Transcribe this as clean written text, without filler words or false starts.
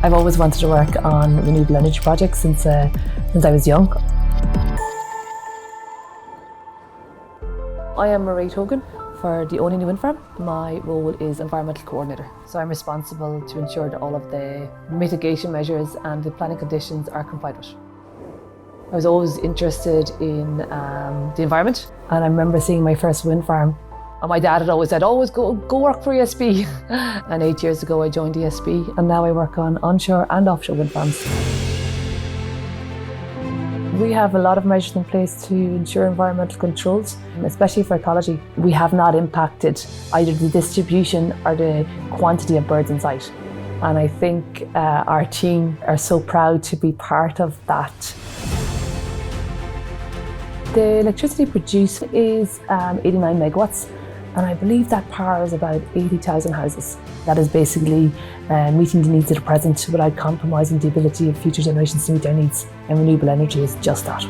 I've always wanted to work on renewable energy projects since I was young. I am Mairéad Hogan for the Only New Wind Farm. My role is environmental coordinator. So I'm responsible to ensure that all of the mitigation measures and the planning conditions are complied with. I was always interested in the environment, and I remember seeing my first wind farm. And my dad had always said, always go work for ESB. And 8 years ago I joined ESB, and now I work on onshore and offshore wind farms. We have a lot of measures in place to ensure environmental controls, especially for ecology. We have not impacted either the distribution or the quantity of birds in sight. And I think our team are so proud to be part of that. The electricity produced is 89 megawatts, and I believe that powers about 80,000 houses. That is basically meeting the needs of the present without compromising the ability of future generations to meet their needs. And renewable energy is just that.